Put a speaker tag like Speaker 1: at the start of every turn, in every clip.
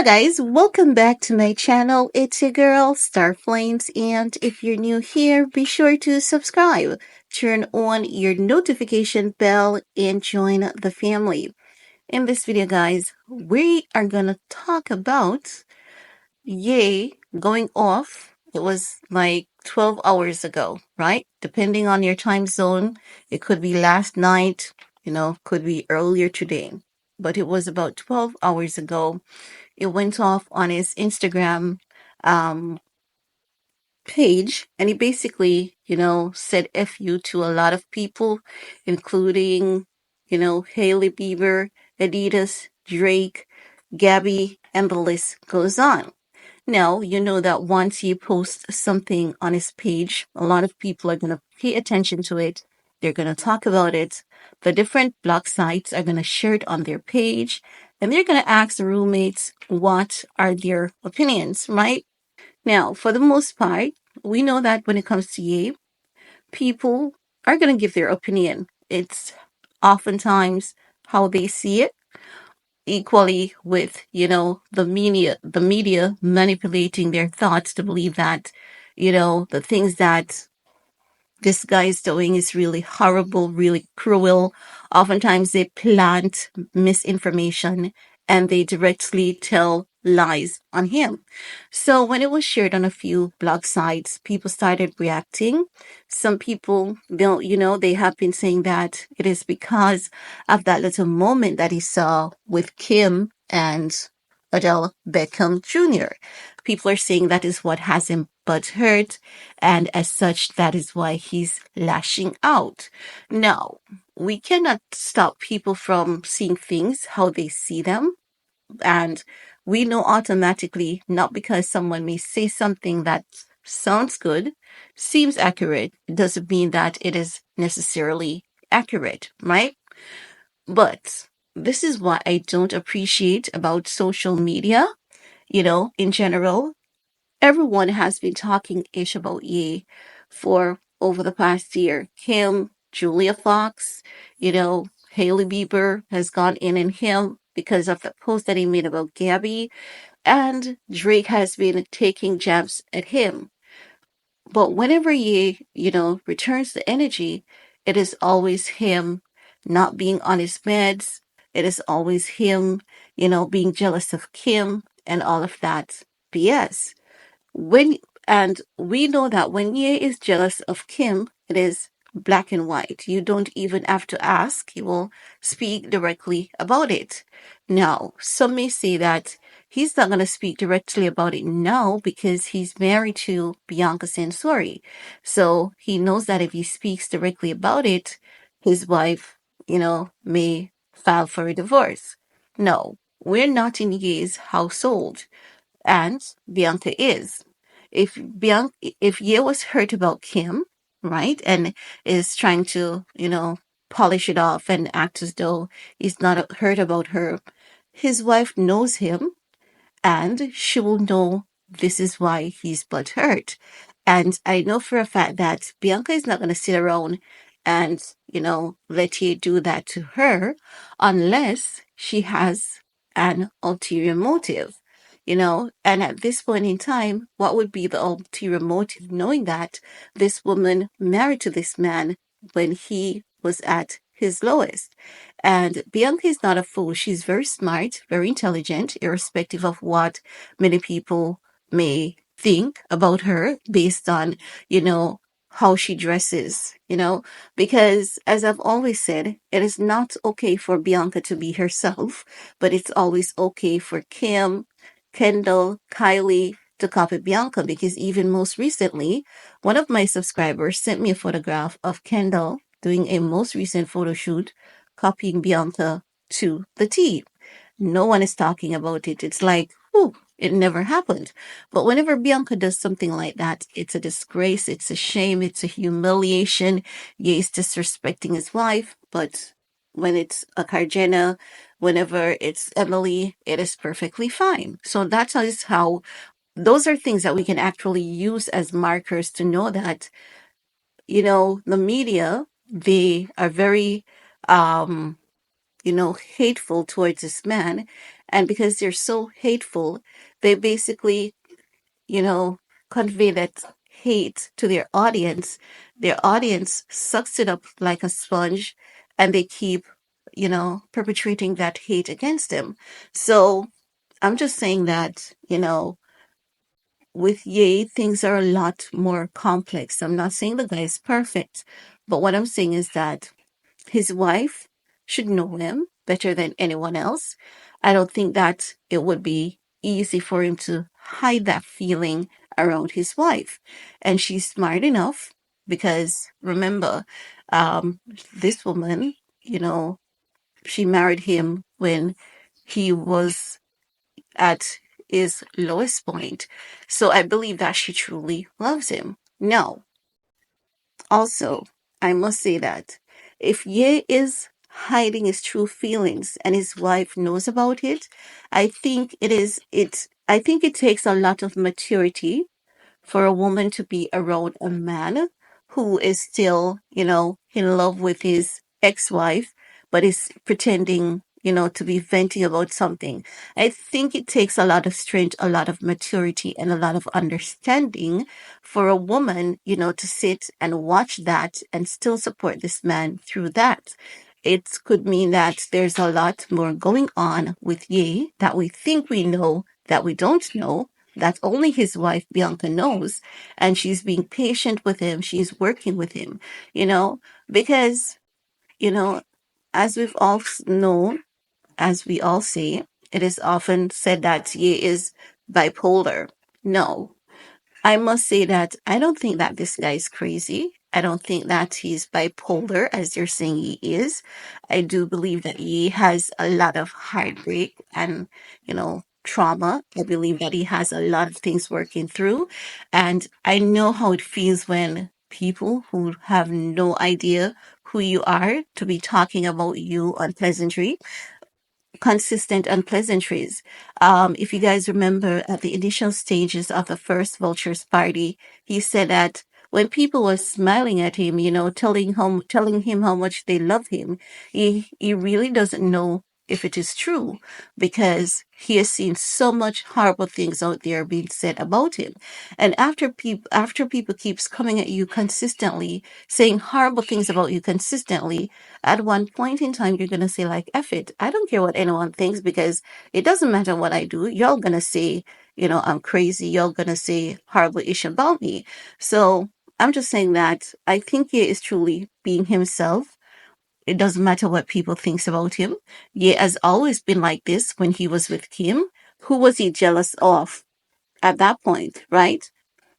Speaker 1: Hello, guys. Welcome back to my channel. It's your girl, Starflames. And if you're new here, be sure to subscribe, turn on your notification bell, and join the family. In this video, guys, we are going to talk about Ye going off. It was like 12 hours ago, right? Depending on your time zone, it could be last night, could be earlier today. But it was about 12 hours ago. It went off on his Instagram um, page, and he basically, said F you to a lot of people, including, Haley Bieber, Adidas, Drake, Gabby, and the list goes on. Now, you know that once he posts something on his page, a lot of people are going to pay attention to it. They're going to talk about it. The different blog sites are going to share it on their page, and they're going to ask the roommates what are their opinions, right? Now, for the most part, we know that when it comes to Ye, people are going to give their opinion. It's oftentimes how they see it, equally with the media manipulating their thoughts to believe that the things that this guy is doing is really horrible, really cruel. Oftentimes they plant misinformation and they directly tell lies on him. So when it was shared on a few blog sites, people started reacting. Some people, they have been saying that it is because of that little moment that he saw with Kim and Odell Beckham Jr. People are saying that is what has him butthurt, and as such, that is why he's lashing out. Now, we cannot stop people from seeing things how they see them. And we know automatically, not because someone may say something that sounds good, seems accurate, it doesn't mean that it is necessarily accurate, right? But this is what I don't appreciate about social media, in general. Everyone has been talking ish about Ye for over the past year. Him, Julia Fox, Haley Bieber has gone in him because of the post that he made about Gabby, and Drake has been taking jabs at him. But whenever Ye, returns the energy, it is always him not being on his meds. It is always him, being jealous of Kim and all of that BS. When and we know that when Ye is jealous of Kim, it is black and white. You don't even have to ask. He will speak directly about it. Now, some may say that he's not going to speak directly about it now because he's married to Bianca Sensori. So he knows that if he speaks directly about it, his wife, may file for a divorce. No, we're not in Ye's household, and Bianca is. If Ye was hurt about Kim, right, and is trying to, polish it off and act as though he's not hurt about her, his wife knows him, and she will know this is why he's butthurt. And I know for a fact that Bianca is not going to sit around and, let you do that to her unless she has an ulterior motive. And at this point in time, what would be the ulterior motive, knowing that this woman married to this man when he was at his lowest? And Bianca is not a fool. She's very smart, very intelligent, irrespective of what many people may think about her based on, how she dresses, because as I've always said, it is not okay for Bianca to be herself, but it's always okay for Kim, Kendall, Kylie to copy Bianca, because even most recently, one of my subscribers sent me a photograph of Kendall doing a most recent photo shoot copying Bianca to the T. No one is talking about it. It's like, whew, it never happened. But whenever Bianca does something like that, it's a disgrace, it's a shame, it's a humiliation. Yeah, he's disrespecting his wife, but when it's a Carjena, whenever it's Emily, it is perfectly fine. So that's how those are things that we can actually use as markers to know that, the media, they are very um hateful towards this man. And because they're so hateful, they basically, you know, convey that hate to their audience. Their audience sucks it up like a sponge and they keep, perpetrating that hate against them. So I'm just saying that, with Ye, things are a lot more complex. I'm not saying the guy is perfect, but what I'm saying is that his wife should know him better than anyone else. I don't think that it would be easy for him to hide that feeling around his wife. And she's smart enough because remember, um, this woman, you know, she married him when he was at his lowest point. So I believe that she truly loves him. Now, also, I must say that if Ye is hiding his true feelings and his wife knows about it, I think it takes a lot of maturity for a woman to be around a man who is still, in love with his ex-wife, but is pretending, to be venting about something. I think it takes a lot of strength, a lot of maturity, and a lot of understanding for a woman, to sit and watch that and still support this man through that. It could mean that there's a lot more going on with Ye that we think we know that we don't know, that only his wife Bianca knows, and she's being patient with him. She's working with him, you know, because you know, as we've all known, as we all say, it is often said that he is bipolar. No, I must say that I don't think that this guy is crazy. I don't think that he's bipolar, as you're saying he is. I do believe that he has a lot of heartbreak and, trauma. I believe that he has a lot of things working through. And I know how it feels when people who have no idea who you are to be talking about you on pleasantry consistent unpleasantries. If you guys remember at the initial stages of the first Vultures party, he said that when people were smiling at him, telling him how much they love him, he really doesn't know if it is true because he has seen so much horrible things out there being said about him. And after people keeps coming at you consistently, saying horrible things about you consistently, at one point in time you're gonna say like F it. I don't care what anyone thinks because it doesn't matter what I do. Y'all gonna say, I'm crazy. Y'all gonna say horrible ish about me. So I'm just saying that I think he is truly being himself. It doesn't matter what people thinks about him. He has always been like this when he was with Kim. Who was he jealous of at that point, right?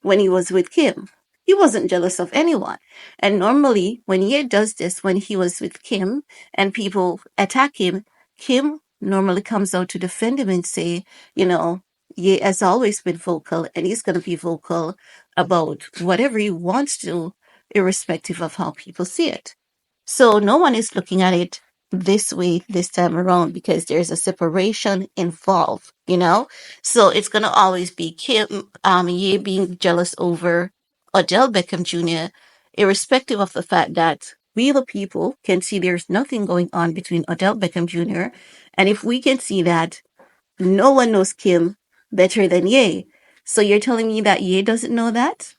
Speaker 1: When he was with Kim. He wasn't jealous of anyone. And normally, when Ye does this, when he was with Kim and people attack him, Kim normally comes out to defend him and say, you know, Ye has always been vocal and he's going to be vocal about whatever he wants to, irrespective of how people see it. So no one is looking at it this way this time around because there's a separation involved, So it's gonna always be Kim, Ye being jealous over Odell Beckham Jr., irrespective of the fact that we the people can see there's nothing going on between Odell Beckham Jr. And if we can see that no one knows Kim better than Ye. So you're telling me that Ye doesn't know that?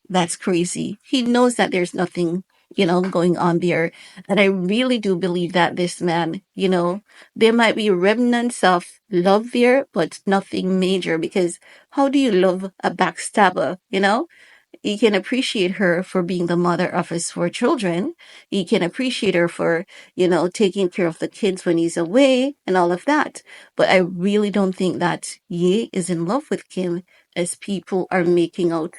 Speaker 1: That's crazy. He knows that there's nothing, going on there. And I really do believe that this man, there might be remnants of love there, but nothing major because how do you love a backstabber, He can appreciate her for being the mother of his four children. He can appreciate her for, taking care of the kids when he's away and all of that. But I really don't think that Ye is in love with Kim as people are making out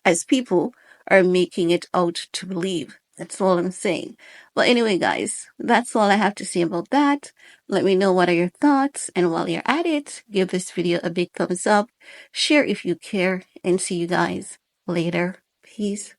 Speaker 1: as people are making it out to believe. That's all I'm saying. But anyway, guys, that's all I have to say about that. Let me know what are your thoughts. And while you're at it, give this video a big thumbs up, share if you care, and see you guys later. Peace.